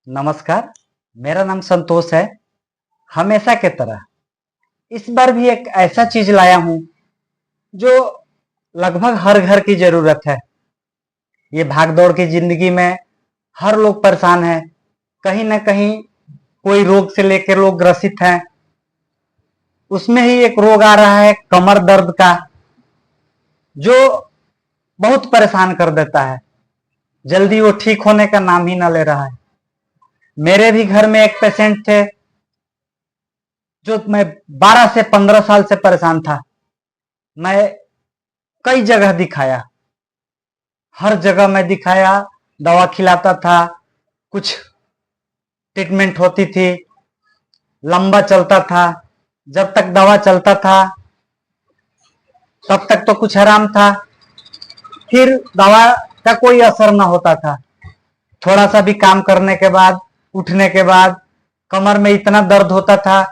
नमस्कार। मेरा नाम संतोष है। हमेशा की तरह इस बार भी एक ऐसा चीज लाया हूं जो लगभग हर घर की जरूरत है। ये भागदौड़ की जिंदगी में हर लोग परेशान है। कहीं ना कहीं कोई रोग से लेकर लोग ग्रसित हैं। उसमें ही एक रोग आ रहा है कमर दर्द का, जो बहुत परेशान कर देता है। जल्दी वो ठीक होने का नाम ही ना ले रहा है। मेरे भी घर में एक पेशेंट थे जो मैं 12 से 15 साल से परेशान था। मैं कई जगह दिखाया, हर जगह मैं दिखाया, दवा खिलाता था, कुछ ट्रीटमेंट होती थी, लंबा चलता था। जब तक दवा चलता था तब तक तो कुछ आराम था, फिर दवा का कोई असर ना होता था। थोड़ा सा भी काम करने के बाद, उठने के बाद कमर में इतना दर्द होता था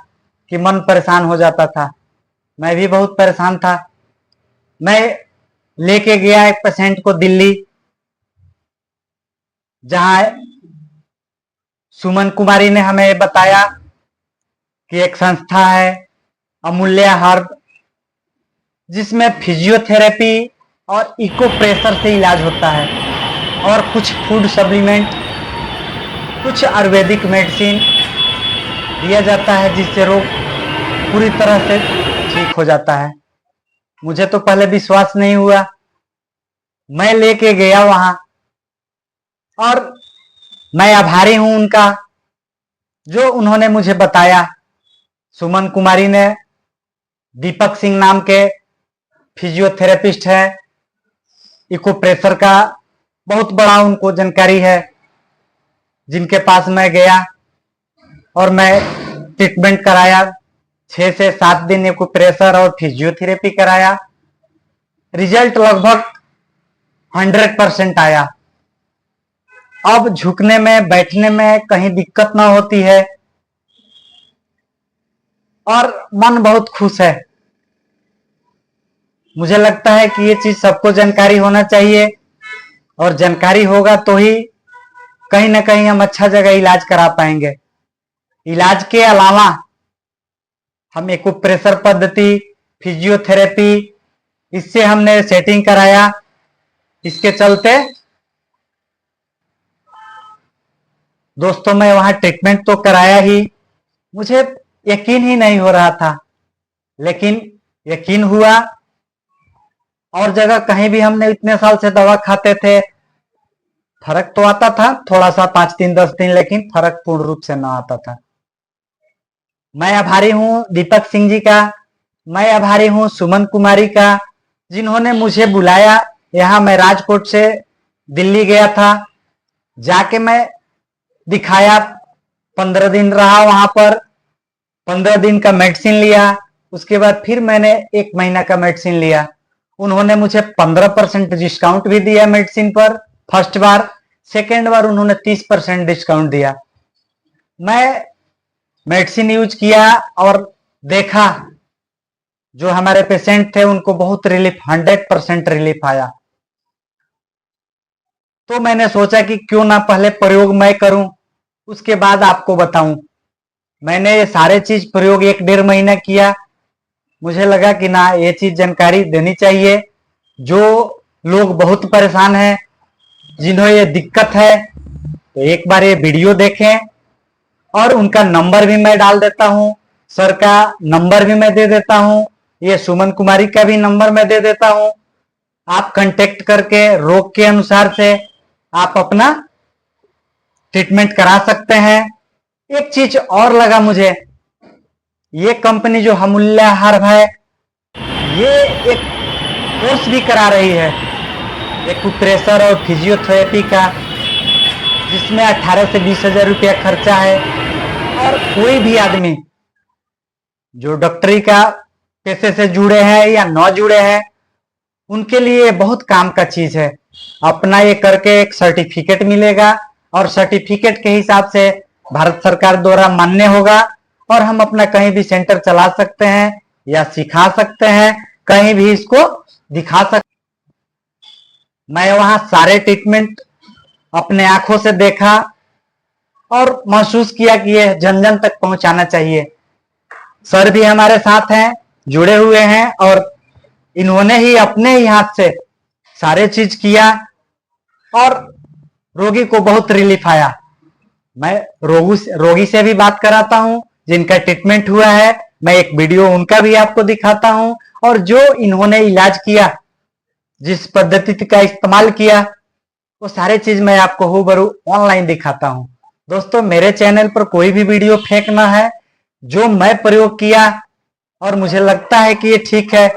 कि मन परेशान हो जाता था। मैं भी बहुत परेशान था। मैं लेके गया एक पेशेंट को दिल्ली, जहां सुमन कुमारी ने हमें बताया कि एक संस्था है अमूल्य हर्ब, जिसमें फिजियोथेरेपी और इको प्रेशर से इलाज होता है, और कुछ फूड सप्लीमेंट, कुछ आयुर्वेदिक मेडिसिन दिया जाता है, जिससे रोग पूरी तरह से ठीक हो जाता है। मुझे तो पहले विश्वास नहीं हुआ। मैं लेके गया वहां, और मैं आभारी हूं उनका, जो उन्होंने मुझे बताया। सुमन कुमारी ने, दीपक सिंह नाम के फिजियोथेरेपिस्ट है, इको प्रेशर का बहुत बड़ा उनको जानकारी है, जिनके पास मैं गया और मैं ट्रीटमेंट कराया। 6 से 7 दिन इको प्रेशर और फिजियोथेरेपी कराया। रिजल्ट लगभग 100% आया। अब झुकने में, बैठने में कहीं दिक्कत ना होती है, और मन बहुत खुश है। मुझे लगता है कि ये चीज सबको जानकारी होना चाहिए, और जानकारी होगा तो ही कहीं ना कहीं हम अच्छा जगह इलाज करा पाएंगे। इलाज के अलावा हम एक्यूप्रेशर पद्धति, फिजियोथेरेपी, इससे हमने सेटिंग कराया। इसके चलते दोस्तों मैं वहां ट्रीटमेंट तो कराया ही, मुझे यकीन ही नहीं हो रहा था, लेकिन यकीन हुआ। और जगह कहीं भी हमने इतने साल से दवा खाते थे, फर्क तो आता था थोड़ा सा, 5 दिन 10 दिन, लेकिन फर्क पूर्ण रूप से ना आता था। मैं आभारी हूं दीपक सिंह जी का, मैं आभारी हूं सुमन कुमारी का, जिन्होंने मुझे बुलाया। यहाँ मैं राजकोट से दिल्ली गया था, जाके मैं दिखाया, 15 दिन रहा वहां पर, 15 दिन का मेडिसिन लिया। उसके बाद फिर मैंने 1 महीना का मेडिसिन लिया। उन्होंने मुझे 15% डिस्काउंट भी दिया मेडिसिन पर फर्स्ट बार। सेकेंड बार उन्होंने 30% डिस्काउंट दिया। मैं मेडिसिन यूज किया और देखा, जो हमारे पेशेंट थे उनको बहुत रिलीफ, 100% रिलीफ आया। तो मैंने सोचा कि क्यों ना पहले प्रयोग मैं करूं, उसके बाद आपको बताऊं। मैंने ये सारे चीज प्रयोग 1 डेढ़ महीना किया। मुझे लगा कि ना, ये चीज जानकारी देनी चाहिए। जो लोग बहुत परेशान हैं, जिन्हें ये दिक्कत है, तो एक बार ये वीडियो देखें। और उनका नंबर भी मैं डाल देता हूं, सर का नंबर भी मैं दे देता हूं, ये सुमन कुमारी का भी नंबर मैं दे देता हूं। आप कांटेक्ट करके रोग के अनुसार से आप अपना ट्रीटमेंट करा सकते हैं। एक चीज और लगा मुझे, ये कंपनी जो अमूल्य हर्ब है, ये एक कोर्स भी करा रही है एक्यूप्रेशर और फिजियोथेरेपी का, जिसमें 18 से 20 हजार रुपया खर्चा है। और कोई भी आदमी जो डॉक्टरी का पेशे से जुड़े हैं या न जुड़े हैं, उनके लिए बहुत काम का चीज है। अपना ये करके एक सर्टिफिकेट मिलेगा, और सर्टिफिकेट के हिसाब से भारत सरकार द्वारा मान्य होगा, और हम अपना कहीं भी सेंटर चला सकते हैं या सिखा सकते हैं, कहीं भी इसको दिखा सकते। मैं वहां सारे ट्रीटमेंट अपने आंखों से देखा, और महसूस किया कि यह जन जन तक पहुंचाना चाहिए। सर भी हमारे साथ हैं, जुड़े हुए हैं, और इन्होंने ही अपने ही हाथ से सारे चीज किया और रोगी को बहुत रिलीफ आया। मैं रोगी से भी बात कराता हूं जिनका ट्रीटमेंट हुआ है। मैं एक वीडियो उनका भी आपको दिखाता हूं, और जो इन्होंने इलाज किया, जिस पद्धति का इस्तेमाल किया, वो सारे चीज मैं आपको हूबहू ऑनलाइन दिखाता हूं। दोस्तों, मेरे चैनल पर कोई भी वीडियो फेक ना है। जो मैं प्रयोग किया और मुझे लगता है कि ये ठीक है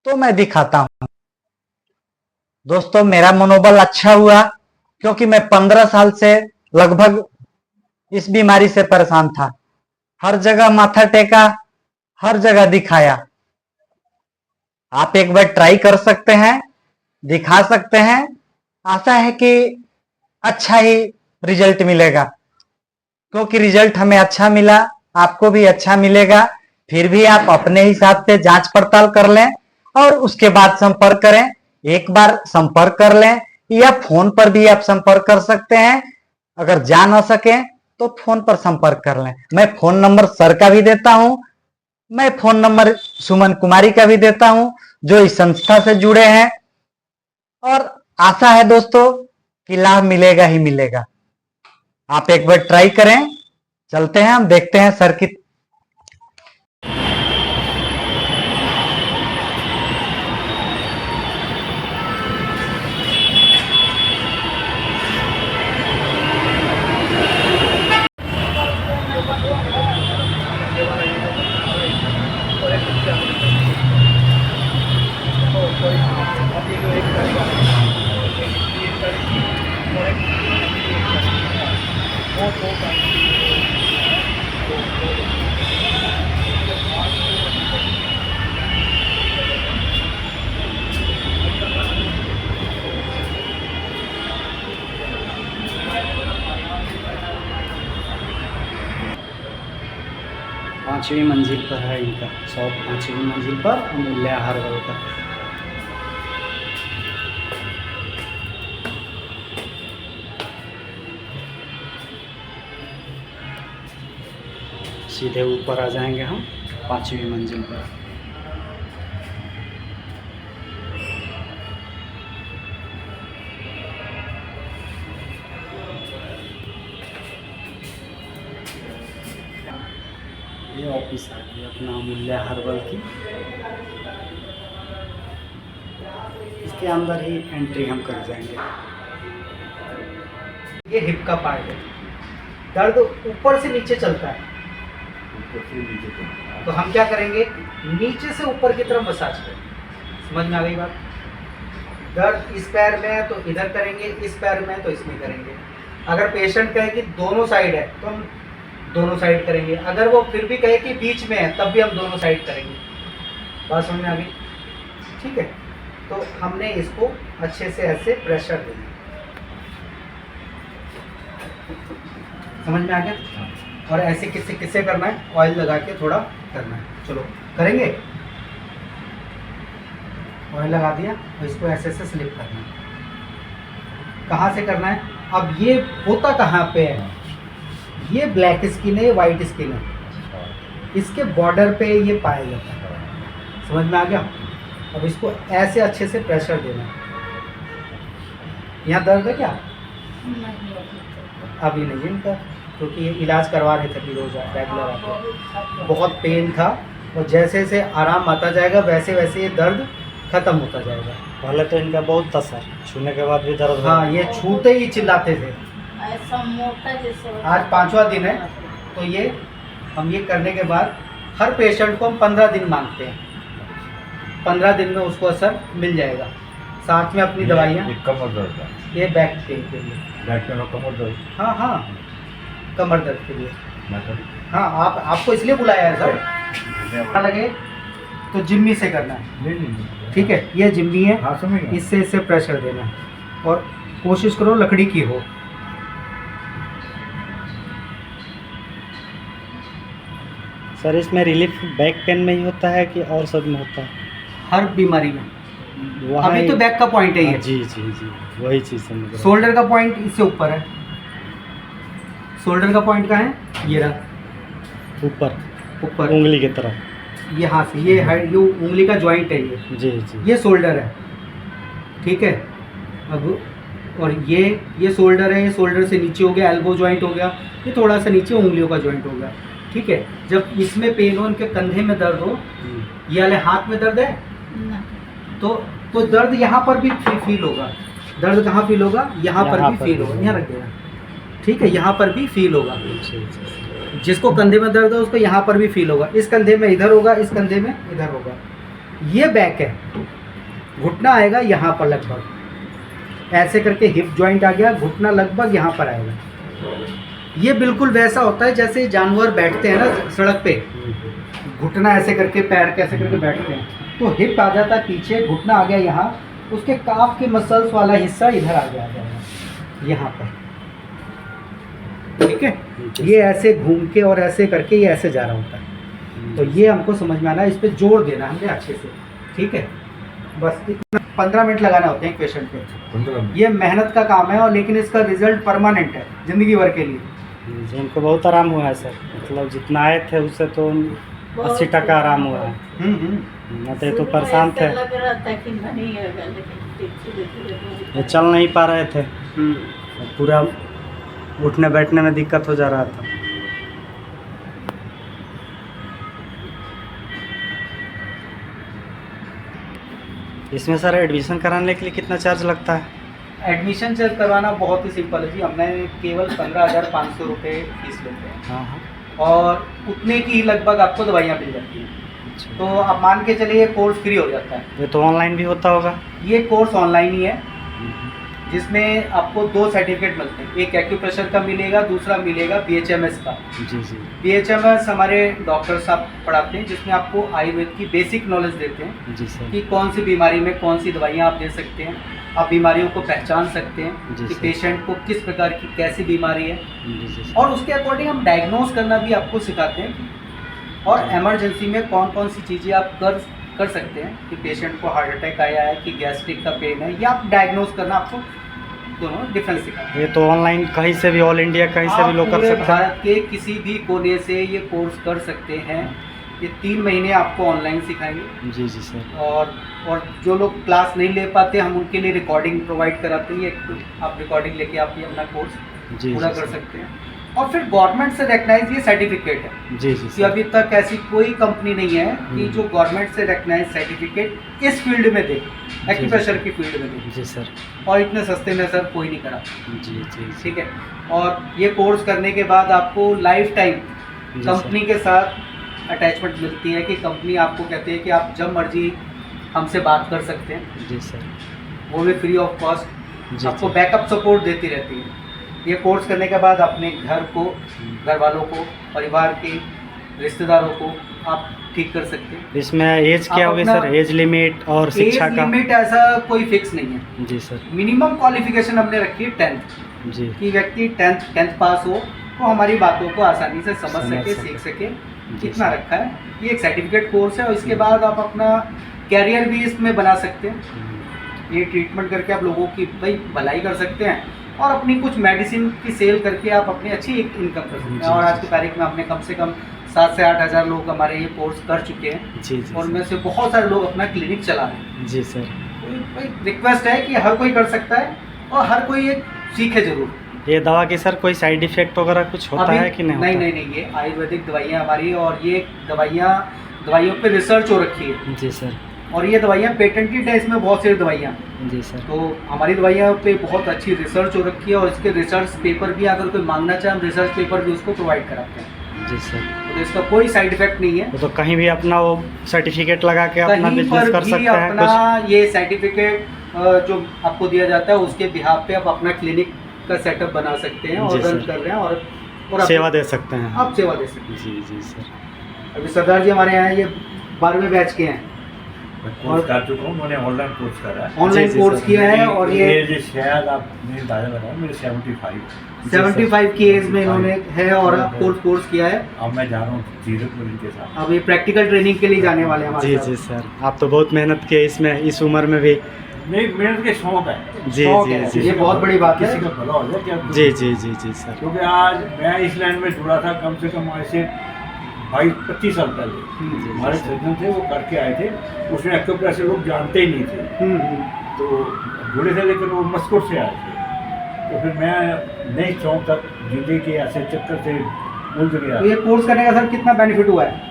तो मैं दिखाता हूं। दोस्तों, मेरा मनोबल अच्छा हुआ क्योंकि मैं 15 साल से लगभग इस बीमारी से परेशान था। हर जगह माथा टेका, हर जगह दिखाया। आप एक बार ट्राई कर सकते हैं, दिखा सकते हैं। आशा है कि अच्छा ही रिजल्ट मिलेगा, क्योंकि रिजल्ट हमें अच्छा मिला, आपको भी अच्छा मिलेगा। फिर भी आप अपने हिसाब से जांच पड़ताल कर लें और उसके बाद संपर्क करें। एक बार संपर्क कर लें, या फोन पर भी आप संपर्क कर सकते हैं। अगर जा ना सके तो फोन पर संपर्क कर लें। मैं फोन नंबर सर का भी देता हूं, मैं फोन नंबर सुमन कुमारी का भी देता हूं, जो इस संस्था से जुड़े हैं। और आशा है दोस्तों कि लाभ मिलेगा ही मिलेगा। आप एक बार ट्राई करें। चलते हैं, हम देखते हैं सर की। पाँचवीं मंजिल पर है इनका शॉप, 5वीं मंजिल पर अमूल्य हर्बल का। सीधे ऊपर आ जाएंगे हम 5वीं मंजिल पर। ये ऑफिस आ गई अपना अमूल्य हर्बल की। इसके अंदर ही एंट्री हम कर जाएंगे। ये हिप का पार्ट है, दर्द ऊपर से नीचे चलता है, तो हम क्या करेंगे, नीचे से ऊपर की तरफ मसाज करेंगे। समझ में आ गई बात? दर्द इस पैर में है तो इधर करेंगे, इस पैर में है तो इसमें करेंगे। अगर पेशेंट कहे कि दोनों साइड है तो हम दोनों साइड करेंगे। अगर वो फिर भी कहे कि बीच में है तब भी हम दोनों साइड करेंगे। बात समझ में आ गई? ठीक है, तो हमने इसको अच्छे से ऐसे प्रेशर देना। समझ में आ गया? और ऐसे किससे किससे करना है, ऑयल लगा के थोड़ा करना है। चलो करेंगे। ऑयल लगा दिया और इसको ऐसे ऐसे स्लिप करना है। कहाँ से करना है? अब ये होता कहाँ पे है, ये ब्लैक स्किन है, ये वाइट स्किन है, इसके बॉर्डर पे ये पाया जाता है। समझ में आ गया? अब इसको ऐसे अच्छे से प्रेशर देना है। यहाँ दर्द है क्या? अभी नहीं है इनका, क्योंकि ये इलाज करवा रहे थे रोज रेगुलर आके। बहुत पेन था, और जैसे जैसे आराम आता जाएगा वैसे वैसे ये दर्द खत्म होता जाएगा। पहले तो इनका बहुत था सर, छूने के बाद भी दर्द। हाँ, ये छूते ही चिल्लाते थे। ऐसा मोटा जैसे। आज 5वां दिन है, तो ये हम ये करने के बाद हर पेशेंट को हम 15 दिन मांगते हैं। 15 दिन में उसको असर मिल जाएगा। साथ में अपनी दवाइयाँ। कमर दर्द, ये बैक पेन के लिए। बैक पेन और कमर दर्द। हाँ हाँ, कमर दर्द के लिए। हाँ, आपको इसलिए बुलाया है सर। अच्छा लगे तो जिम्मी से करना है। नहीं, ठीक है, ये जिम्मी है। हाँ समझ गया। इससे इससे प्रेशर देना है, और कोशिश करो लकड़ी की हो। सर, इसमें रिलीफ बैक पेन में ही होता है कि और सब में होता है? हर बीमारी में। अभी तो बैक का पॉइंट है ये। जी जी जी, वही चीज़ समझ रहा हूँ। शोल्डर का पॉइंट इससे ऊपर है। शोल्डर का पॉइंट कहाँ है? ये रहा ऊपर ऊपर उंगली की तरफ। ये हाथ से ये है, ये उंगली का जॉइंट है ये जी जी। ये शोल्डर है, ठीक है। अब और ये शोल्डर है, ये शोल्डर से नीचे हो गया, एल्बो जॉइंट हो गया, ये थोड़ा सा नीचे उंगलियों का जॉइंट हो गया, ठीक है। जब इसमें पेन हो, इनके कंधे में दर्द हो, ये वाले हाथ में दर्द है ना तो दर्द यहाँ पर भी फील होगा। दर्द कहाँ फील होगा? यहाँ पर भी फील होगा, यहाँ रख देना, ठीक है। यहाँ पर भी फील होगा, जिसको कंधे में दर्द है उसको यहाँ पर भी फील होगा। इस कंधे में इधर होगा, इस कंधे में इधर होगा। ये बैक है, घुटना आएगा यहाँ पर लगभग, ऐसे करके हिप जॉइंट आ गया, घुटना लगभग यहाँ पर आएगा। ये बिल्कुल वैसा होता है जैसे जानवर बैठते हैं ना सड़क पे, घुटना ऐसे करके पैर कैसे करके बैठते हैं, तो हिप आ जाता है पीछे, घुटना आ गया यहाँ, उसके काफ के मसल्स वाला हिस्सा इधर आ जाएगा यहाँ पर, ठीक है। ये ऐसे घूम के और ऐसे करके ये ऐसे जा रहा होता है। तो ये हमको समझ में आना, इस पे जोर देना हमने अच्छे से, ठीक है। बस इतना 15 मिनट लगाना होते हैं पेशेंट पे। 15 मिनट। ये मेहनत का काम है, और लेकिन इसका रिजल्ट परमानेंट है, जिंदगी भर के लिए। उनको बहुत आराम हुआ है सर, मतलब जितना आए थे उससे तो 80% आराम हुआ है। मतलब तो परेशान थे, लग रहा था कि नहीं होगा, लेकिन धीरे ये चल नहीं पा रहे थे, पूरा उठने बैठने में दिक्कत हो जा रहा था। इसमें सर एडमिशन कराने के लिए कितना चार्ज लगता है? एडमिशन चेक करवाना बहुत ही सिंपल है जी, हमने केवल 15,500 रुपये फीस लेते हैं, हाँ हाँ। और उतने की ही लगभग आपको दवाइयाँ मिल जाती हैं। अच्छा। तो आप मान के चलिए कोर्स फ्री हो जाता है। ये तो ऑनलाइन भी होता होगा? ये कोर्स ऑनलाइन ही है, जिसमें आपको 2 सर्टिफिकेट मिलते हैं, एक एक्यूप्रेशर का मिलेगा, दूसरा मिलेगा BHMS का। जी जी। BHMS हमारे डॉक्टर साहब पढ़ाते हैं, जिसमें आपको आयुर्वेद की बेसिक नॉलेज देते हैं जी सर। कि कौन सी बीमारी में कौन सी दवाइयाँ आप दे सकते हैं, आप बीमारियों को पहचान सकते हैं जी कि सर। पेशेंट को किस प्रकार की कैसी बीमारी है, जी जी। और उसके अकॉर्डिंग हम डायग्नोज करना भी आपको सिखाते हैं, और इमरजेंसी में कौन कौन सी चीज़ें आप कर सकते हैं कि पेशेंट को हार्ट अटैक आया है कि गैस्ट्रिक का पेन है, या आप डायग्नोज करना आपको दोनों डिफरेंस सिखाते हैं। ये तो ऑनलाइन कहीं से भी, ऑल इंडिया कहीं से भी लोग कर पूरे सकते हैं? भारत के किसी भी कोने से ये कोर्स कर सकते हैं। ये 3 महीने आपको ऑनलाइन सिखाएंगे, जी जी सर। और जो लोग क्लास नहीं ले पाते हम उनके लिए रिकॉर्डिंग प्रोवाइड कराते हैं। आप रिकॉर्डिंग लेके आप ये अपना कोर्स जी पूरा जी कर सर। सकते हैं। और फिर गवर्नमेंट से रिकग्नाइज ये सर्टिफिकेट है जी जी कि सर। अभी तक ऐसी कोई कंपनी नहीं है कि जो गवर्नमेंट से रिकग्नाइज सर्टिफिकेट इस फील्ड में दे, एक्यूप्रेशर की फील्ड में दे, जी सर। और इतने सस्ते में सर कोई नहीं करा, जी जी। ठीक है। और ये कोर्स करने के बाद आपको लाइफ टाइम जी सर। कंपनी के साथ अटैचमेंट मिलती है, कि कंपनी आपको कहती है कि आप जब मर्जी हमसे बात कर सकते हैं, जी सर। वो भी फ्री ऑफ कॉस्ट, जी आपको जी। बैकअप सपोर्ट देती रहती है। ये कोर्स करने के बाद अपने घर को, घर वालों को, परिवार के रिश्तेदारों को आप ठीक कर सकते हैं। इसमें एज क्या आप होगी अपना- सर, एज लिमिट और शिक्षा एज का? लिमिट ऐसा कोई फिक्स नहीं है। जी सर। मिनिमम क्वालिफिकेशन हमने रखी है 10th, जी कि व्यक्ति 10th पास हो तो हमारी बातों को आसानी से समझ समझ सके, सके। सीख सके, जी इतना सर। रखा है। ये एक सर्टिफिकेट कोर्स है, और इसके बाद आप अपना कैरियर भी इसमें बना सकते हैं। ये ट्रीटमेंट करके आप लोगों की भाई भलाई कर सकते हैं, और अपनी कुछ मेडिसिन की सेल करके आप अपनी अच्छी एक इनकम कर सकते हैं। जी, और आज जी। की तारीख में हमने कम से कम 7 से 8 हज़ार लोग हमारे ये कोर्स कर चुके हैं, जी जी और सर। उनमें से बहुत सारे लोग अपना क्लिनिक चला रहे हैं। जी सर। तो रिक्वेस्ट है कि हर कोई कर सकता है, और हर कोई ये सीखे जरूर। ये दवा की सर कोई साइड इफेक्ट वगैरह कुछ होता अभी है कि नहीं होता? नहीं, ये आयुर्वेदिक दवाइयाँ हमारी, और ये दवाइयों पे रिसर्च हो रखी है, जी सर। और ये दवाइयाँ पेटेंटेड है, इसमें बहुत सारी दवाइयाँ। जी सर। तो हमारी दवाइयाँ पे बहुत अच्छी रिसर्च हो रखी है, और इसके रिसर्च पेपर भी अगर कोई मांगना चाहे हम रिसर्च पेपर भी उसको प्रोवाइड कराते हैं। जी सर। तो इसका कोई साइड इफेक्ट नहीं है। वो तो कहीं भी अपना वो सर्टिफिकेट लगा के अपना कहीं बिजनेस पर कर भी सकते हैं अपना कुछ? ये सर्टिफिकेट जो आपको दिया जाता है उसके बिहाफ पे आप अपना क्लिनिक का सेटअप बना सकते हैं, और जी रन सर। कर रहे हैं, और सेवा दे सकते हैं। आप सेवा दे सकते हैं। जी जी सर। अभी सरदार जी हमारे यहाँ ये 12वें बैच के हैं, कोर्स कर चुका हूँ, मैंने ऑनलाइन कोर्स करा है। ऑनलाइन जी, कोर्स सर। किया है, और ये एज शायद आपने दादा बताया मेरे 75। 75 की एज में इन्होंने है, और कोर्स किया है। अब मैं जा रहा हूँ जीरकपुर इनके साथ। अब ये प्रैक्टिकल ट्रेनिंग के लिए जाने वाले हैं हमारे जी साथ। जी सर। आप तो बहुत मेहनत किए इसमें, इस उम्र में भी नहीं, मेहनत के शौक है। जी शौक जी है। जी ये बहुत बड़ी बात है। किसी का भला हो जाए क्या। जी जी जी जी सर। क्योंकि आज मैं इस लाइन में जुड़ा था कम से कम ऐसे 22-25 साल पहले। जी, हमारे जी, सर्जन थे, वो करके आए थे। उसमें एक्यूप्रेशर लोग जानते ही नहीं थे, तो जुड़े थे, लेकिन वो मस्कोट से आए थे। तो फिर मैं नई चौक तक जिंदगी के ऐसे चक्कर से उलझ गया। तो ये कोर्स करने का सर कितना बेनिफिट हुआ है?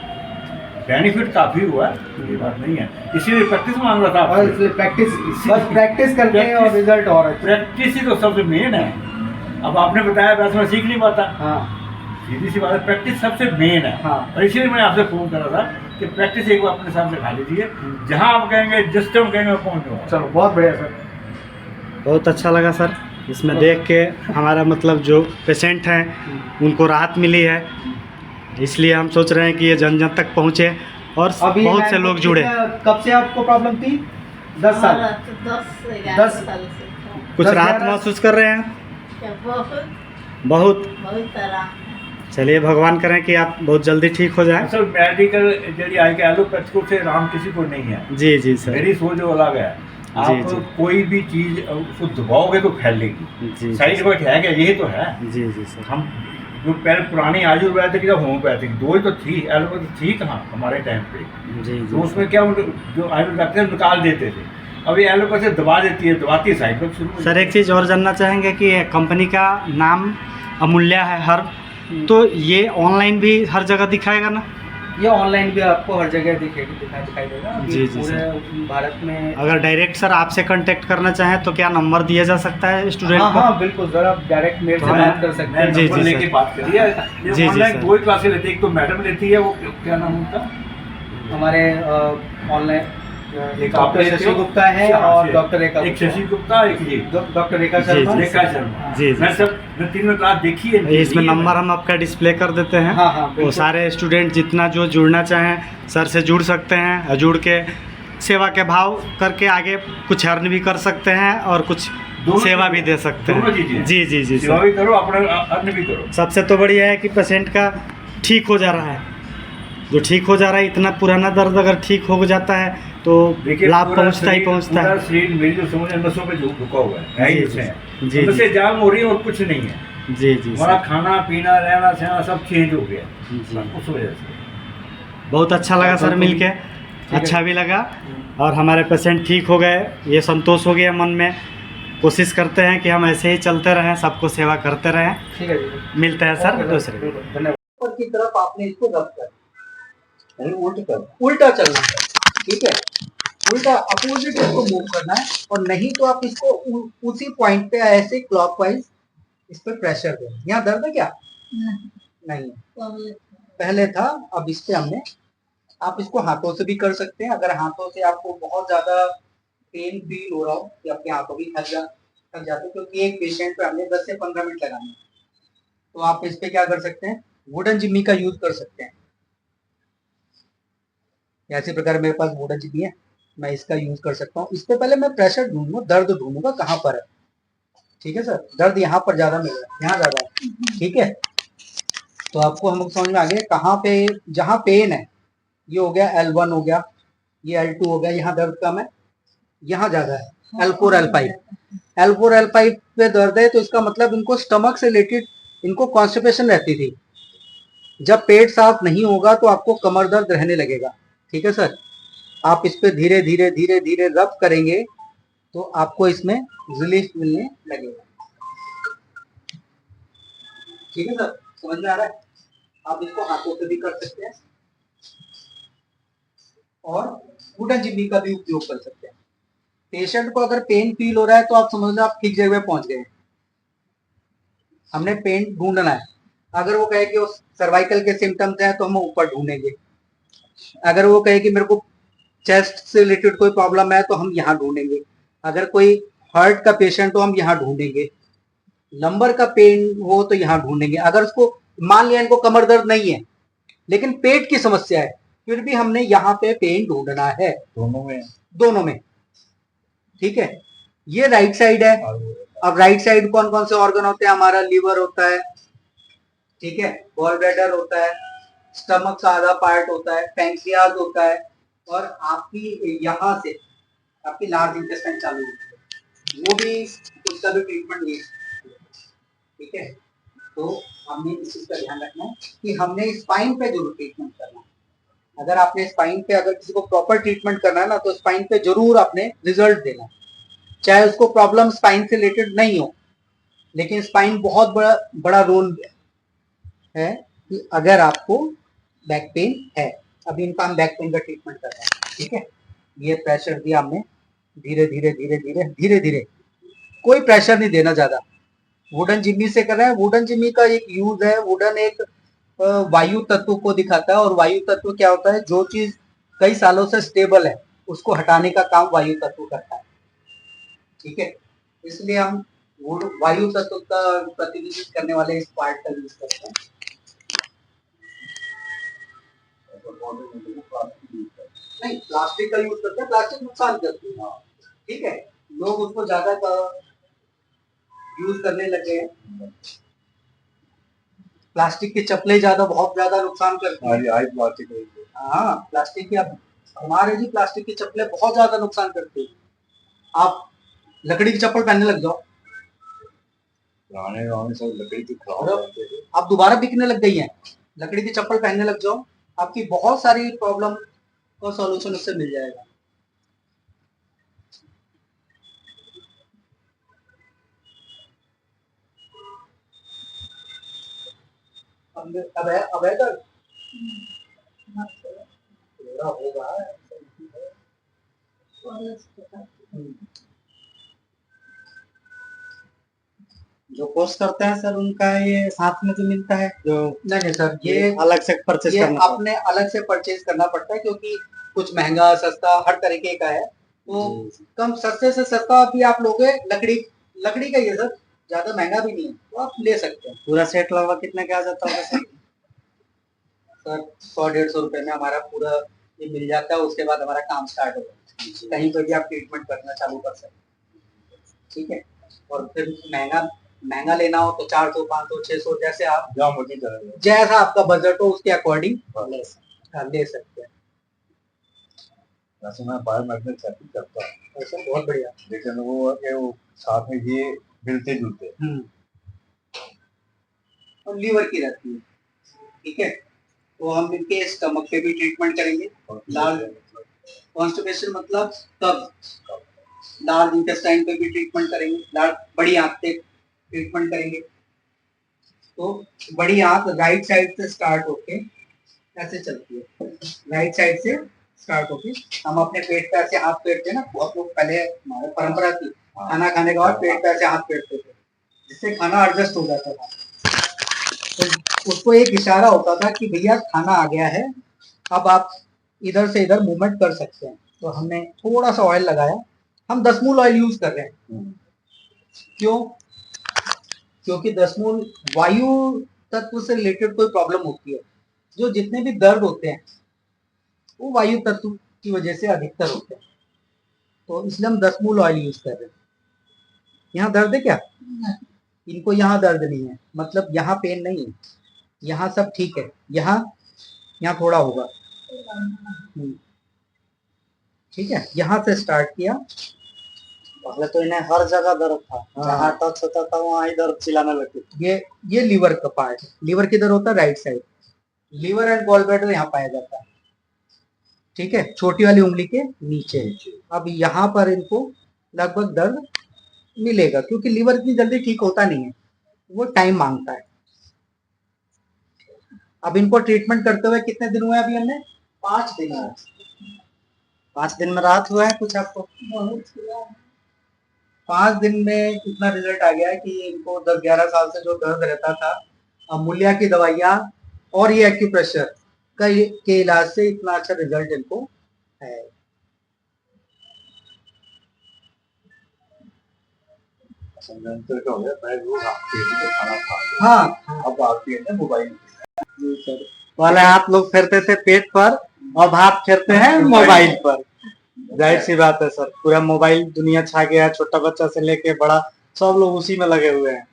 बेनिफिट काफ़ी हुआ है, ये बात नहीं है, इसीलिए प्रैक्टिस मांग रहा था और आपसे। इसलिए प्रैक्टिस, बस प्रैक्टिस करके और रिजल्ट और अच्छा। प्रैक्टिस ही तो सबसे मेन है। अब आपने बताया वैसे मैं सीख नहीं पाता, हाँ सीधी सी बात है, प्रैक्टिस सबसे मेन है। हाँ। और इसीलिए मैं आपसे फ़ोन कर रहा था कि प्रैक्टिस एक बार अपने सामने खा लीजिए, जहाँ आप कहेंगे जिस टाइम कहेंगे मैं पहुँच जाऊँगा। चलो बहुत बढ़िया सर। बहुत अच्छा लगा सर, इसमें देख के हमारा मतलब जो पेशेंट हैं उनको राहत मिली है, इसलिए हम सोच रहे हैं कि ये जन जन तक पहुँचे और अभी बहुत मैं से लोग जुड़े। कब से आपको प्रॉब्लम थी? 10 साल? और 10 10 साल से था। कुछ 10 राहत 11 महसूस कर रहे हैं? क्या बहुत बहुत। बहुत तरह चलिए भगवान करें कि आप बहुत जल्दी ठीक हो जाएं। असल मेडिकल जड़ी आई के एलोपैथिक से राम किसी को नहीं है। जी जी सर। मेरी सोच जो अलग है, आप जी। कोई भी चीज़ उसको दबाओगे तो फैलेगी। जी साइड इफेक्ट है क्या? यही तो है। जी जी सर। हम जो पहले पुरानी आयुर्वेदिक या होम्योपैथिक दो ही तो थी, एलोपैथिक थी कहाँ हमारे टाइम पे। जी तो जी उसमें क्या जो आयुर्वेदिक निकाल देते थे, अभी एलोपैथिक दबा देती है, दबाती है, साइड इफेक्ट शुरू हो सर एक चीज़ और जानना चाहेंगे कि कंपनी का नाम अमूल्य है हर, तो ये ऑनलाइन भी हर जगह दिखाएगा ना? ये ऑनलाइन भी आपको हर जगह दिखाई देगा। अभी जी, जी, पूरे भारत में। अगर डायरेक्ट सर आपसे कांटेक्ट करना चाहें तो क्या नंबर दिया जा सकता है स्टूडेंट हाँ को? हाँ बिल्कुल सर, आप डायरेक्ट मेरे से हाँ, बात कर सकते मैं हैं। जी, नंबर जी, लेके सर। बात करिए। जी, ये जी, ऑनलाइन सर। दो ही क्लासेस लेती है, एक तो मैडम लेती है, वो क्या नाम उनका, हमारे ऑनलाइन एक आप डॉक्टर लेते शशि हो? गुप्ता है हाँ, और से- डॉक्टर रेखा एक शशि गुप्ता, एक ये डॉक्टर रेखा जी, शर्मा। जी, रेखा शर्मा। जी, जी, मैं सर। सब तीनों क्लास देखी है। इसमें नंबर हम आपका डिस्प्ले कर देते हैं। हाँ, हाँ, वो बिल्कुल। सारे स्टूडेंट जितना जो जुड़ना चाहें सर से जुड़ सकते हैं और जुड़ के सेवा के भाव करके आगे कुछ अर्न भी कर सकते हैं और कुछ दोनों सेवा चीजें। भी दे सकते दोनों हैं। चीजें। जी जी जी सेवा सर। भी करो, अपना अर्न भी करो। सबसे तो बढ़िया है कि पेशेंट का ठीक हो जा रहा है, जो ठीक हो जा रहा है, इतना पुराना दर्द अगर ठीक हो जाता है तो देखिए लाभ पूरा पहुंचता ही शरीर- पहुंचता पूरा है। शरीर मेरी जो समझ है नसों पे झुका हुआ है जी, ही जी, नसें जी, नसें जाम हो रही है और कुछ नहीं है। जी जी हमारा सर। खाना पीना रहना सहना सब चेंज हो गया जी। उस वजह से। बहुत अच्छा लगा सर मिलके, अच्छा भी लगा और हमारे पेशेंट ठीक हो गए, ये संतोष हो गया मन में। कोशिश करते हैं कि हम ऐसे ही चलते रहें, सबको सेवा करते रहें। ठीक है जी। मिलते हैं सर दूसरे। बिल्कुल, धन्यवाद। ऊपर की तरफ आपने इसको रब कर, यानी उल्टा चलना है, ठीक है। उल्टा अपोजिट इसको मूव करना है, और नहीं तो आप इसको उसी पॉइंट पे ऐसे क्लॉकवाइज इस पे प्रेशर दें। यहाँ दर्द है क्या? नहीं है, पहले था, अब इस पे हमने, आप इसको हाथों से भी कर सकते हैं। अगर हाथों से आपको बहुत ज्यादा पेन फील हो रहा हो कि आपके हाथों भी थक जाते, क्योंकि एक पेशेंट पे हमने 10 से 15 मिनट लगाने हैं, तो आप इस पे क्या कर सकते हैं, वुडन जिम्मी का यूज कर सकते हैं। ऐसे प्रकार मेरे पास वुडन जिम्मी है, मैं इसका यूज कर सकता हूँ। इस पे पहले मैं प्रेशर ढूंढूंगा, दर्द ढूंढूंगा कहाँ पर है। ठीक है सर, दर्द यहाँ पर ज्यादा मिल रहा है, यहाँ ज्यादा है, ठीक है। तो आपको हम समझ में आ गया कहाँ पे, जहाँ पेन है, ये हो गया L1 हो गया, ये L2 हो गया, यहाँ दर्द कम है, यहाँ ज्यादा है L4 L5 पे दर्द है, तो इसका मतलब इनको स्टमक से रिलेटेड इनको कॉन्स्टिपेशन रहती थी। जब पेट साफ नहीं होगा तो आपको कमर दर्द रहने लगेगा। ठीक है सर, आप इस पे धीरे धीरे धीरे धीरे रब करेंगे तो आपको इसमें रिलीफ मिलने लगेगा। ठीक है सर, समझ में आ रहा है? आप इसको हाथों से भी कर सकते हैं और वुडन जिम्मी का भी उपयोग कर सकते हैं। पेशेंट को अगर पेन फील हो रहा है तो आप समझ लो आप ठीक जगह पहुंच गए। हमने पेन ढूंढना है, अगर वो कहे कि वो सर्वाइकल के सिम्टम्स हैं तो हम ऊपर ढूंढेंगे। अगर वो कहे कि मेरे को चेस्ट से रिलेटेड कोई प्रॉब्लम है तो हम यहाँ ढूंढेंगे। अगर कोई हार्ट का पेशेंट हो हम यहाँ ढूंढेंगे। लंबर का पेन हो तो यहाँ ढूंढेंगे। अगर उसको मान लिया इनको कमर दर्द नहीं है लेकिन पेट की समस्या है, फिर भी हमने यहाँ पे पेन ढूंढना है, दोनों में। ठीक है, ये राइट साइड है। अब राइट साइड कौन कौन से ऑर्गन होते हैं? हमारा लीवर होता है, ठीक है, गॉल ब्लैडर होता है, स्टमक का आधा पार्ट होता है, पैंक्रियाज होता है, और आपकी यहाँ से आपकी लार्ज इंटेस्टाइन चालू होती है, वो भी उसका भी ट्रीटमेंट नहीं है। ठीक है, तो हमने इस चीज का ध्यान रखना है कि हमने स्पाइन पे जरूर ट्रीटमेंट करना है। अगर आपने स्पाइन पे अगर किसी को प्रॉपर ट्रीटमेंट करना है ना, तो स्पाइन पे जरूर आपने रिजल्ट देना है, चाहे उसको प्रॉब्लम स्पाइन से रिलेटेड नहीं हो, लेकिन स्पाइन बहुत बड़ा बड़ा रोल है कि अगर आपको बैक पेन है। अभी इनका हम बैक पेन का ट्रीटमेंट कर रहे हैं। ठीक है, ये प्रेशर दिया हमने, धीरे धीरे धीरे धीरे धीरे धीरे, कोई प्रेशर नहीं देना ज्यादा। वुडन जिम्मी से कर रहे हैं। वुडन जिम्मी का एक यूज है, वुडन एक वायु तत्व को दिखाता है, और वायु तत्व क्या होता है, जो चीज कई सालों से स्टेबल है उसको हटाने का काम वायु तत्व करता है। ठीक है, इसलिए हम वायु तत्व का प्रतिनिधित्व करने वाले इस पार्ट का यूज करते हैं। नहीं, प्लास्टिक का यूज करते हैं, प्लास्टिक नुकसान करती है। ठीक है, लोग उसको ज्यादा यूज करने लगे हैं। प्लास्टिक की चप्पलें बहुत ज्यादा नुकसान करती है। हाँ, प्लास्टिक की हमारे जी प्लास्टिक की चप्पलें बहुत ज्यादा नुकसान करती है। आप लकड़ी की चप्पल पहनने लग जाओ, सब लकड़ी की आप दोबारा बिकने लग गई हैं। लकड़ी की चप्पल पहनने लग जाओ, आपकी बहुत सारी प्रॉब्लम का सॉल्यूशन उससे मिल जाएगा। अब है दर्द थोड़ा होगा। जो कोर्स करते हैं सर उनका ये साथ में जो मिलता है, जो नहीं सर, ये अलग से परचेज ये करना अपने अलग से परचेज करना पड़ता है, क्योंकि कुछ महंगा सस्ता हर तरीके का है। तो कम सस्ते से सस्ता भी आप लोगे, लकड़ी का ही है सर, ज्यादा महंगा भी नहीं है, तो आप ले सकते हैं। पूरा सेट लगभग कितने का आ जाता होगा सर? सर 100-150 रुपए में हमारा पूरा ये मिल जाता है। उसके बाद हमारा काम स्टार्ट हो जाता है, कहीं पर भी आप ट्रीटमेंट करना चालू कर सकते हैं। ठीक है, और फिर महंगा लेना हो तो 400, 500, 600, जैसे आप जैसा आपका बजट हो उसके अकॉर्डिंग ले सकते हैं। वैसे मैं बायोमैग्नेट सेटिंग करता हूँ, ऐसा बहुत बढ़िया। लेकिन वो साथ में ये मिलते जुलते। और लीवर की रहती है। ठीक है, तो हम इनके स्टमक पे भी ट्रीटमेंट करेंगे। कॉन्स्टिपेशन मतलब कब्ज, लार्ज इंटेस्टाइन पे भी ट्रीटमेंट करेंगे, बड़ी आंत पे ट्रीटमेंट करेंगे। तो बड़ी आंत राइट साइड से स्टार्ट होके ऐसे चलती है, राइट साइड से स्टार्ट होके हम अपने पेट पे ऐसे हाथ फेरते हैं ना। बहुत लोग पहले हमारे परंपरा थी, खाना खाने के बाद पेट पे ऐसे हाथ फेरते थे, जिससे खाना एडजस्ट हो जाता था। तो उसको एक इशारा होता था कि भैया खाना आ गया है, अब आप इधर से इधर मूवमेंट कर सकते हैं। तो हमने थोड़ा सा ऑयल लगाया, हम 10 मूल ऑयल यूज कर रहे हैं। क्यों? क्योंकि 10 मूल वायु तत्व से रिलेटेड कोई प्रॉब्लम होती है, जो जितने भी दर्द होते हैं वो वायु तत्व की वजह से अधिकतर होते हैं। तो इसलिए हम 10 मूल ऑयल यूज कर रहे हैं। यहाँ दर्द है क्या? इनको यहाँ दर्द नहीं है, मतलब यहाँ पेन नहीं है, यहाँ सब ठीक है। यहाँ थोड़ा होगा। ठीक है, यहाँ से स्टार्ट किया। पहले तो इन्हें हर जगह दर्द था, जहाँ टच होता था वहाँ ही दर्द चिल्लाने लगती। ये लीवर का पार्ट है। लीवर किधर होता है? Right side. Liver and gall bladder यहाँ पाया जाता है। ठीक है, छोटी वाली उंगली के नीचे। अब यहाँ पर इनको लगभग दर्द मिलेगा, क्योंकि लीवर इतनी जल्दी ठीक होता नहीं है, वो टाइम मांगता है। अब इनको ट्रीटमेंट करते हुए कितने दिन हुए अभी हमने? 5 दिन हुए। 5 दिन में राहत हुआ है कुछ आपको? 5 दिन में इतना रिजल्ट आ गया है कि इनको 10-11 साल से जो दर्द रहता था, अमूल्या की दवाइयाँ और ये एक्यूप्रेशर के इलाज से इतना अच्छा रिजल्ट इनको है। हाँ, अब आती है ना मोबाइल। पहले आप लोग फेरते थे पेट पर, अब हाथ फेरते हैं मोबाइल पर। जाहिर सी बात है सर, पूरा मोबाइल दुनिया छा गया है, छोटा बच्चा से लेके बड़ा सब लोग उसी में लगे हुए हैं।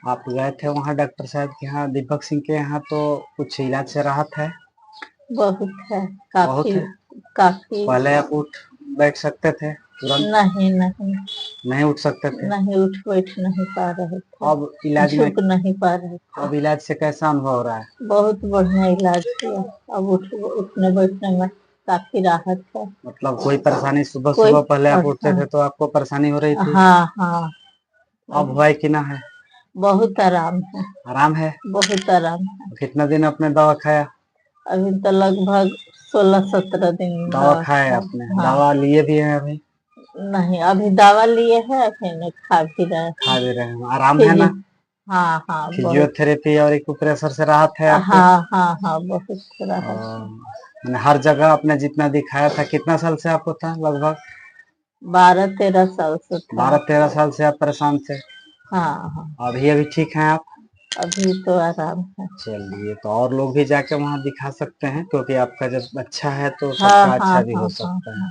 आप गए थे वहाँ डॉक्टर साहब के यहाँ, दीपक सिंह के यहाँ, तो कुछ इलाज से राहत है? बहुत है, काफी काफी पहले आप उठ बैठ सकते थे तुरंत? नहीं नहीं नहीं उठ सकते थे? नहीं, उठ बैठ नहीं पा रहे थे, अब इलाज में, झुक नहीं पा रहे थे। अब इलाज से कैसा अनुभव हो रहा है? बहुत बढ़िया इलाज किया। अब उठने बैठने में काफी राहत है। मतलब कोई परेशानी सुबह कोई सुबह पहले आप उठते परेशानी- थे तो आपको परेशानी हो रही थी? हाँ हाँ, अब हुआ है कि ना है? बहुत आराम है, आराम है? बहुत आराम है। कितना दिन आपने दवा खाया? अभी तो लगभग 16-17 दिन दवा खाया आपने? हाँ। दवा लिए भी हैं अभी? नहीं, अभी दवा लिए है, अभी नहीं खा भी रहे हैं। खा भी रहे हैं? आराम है ना? हाँ हाँ, बहुत। फिजियोथेरेपी और एक्यूप्रेशर से राहत है आपको? हाँ हाँ हाँ, बहुत राहत है। मैंने हर जगह आपने जितना दिखाया था, कितना साल से आपको था लगभग? 12-13 साल से था। 12-13 साल से आप परेशान थे? हाँ हाँ, अभी ठीक हैं आप? अभी तो आराम है। चलिए, तो और लोग भी जाके वहाँ दिखा सकते हैं, क्योंकि आपका जब अच्छा है तो हाँ सबका हाँ अच्छा भी हाँ हो हाँ सकता है। हाँ।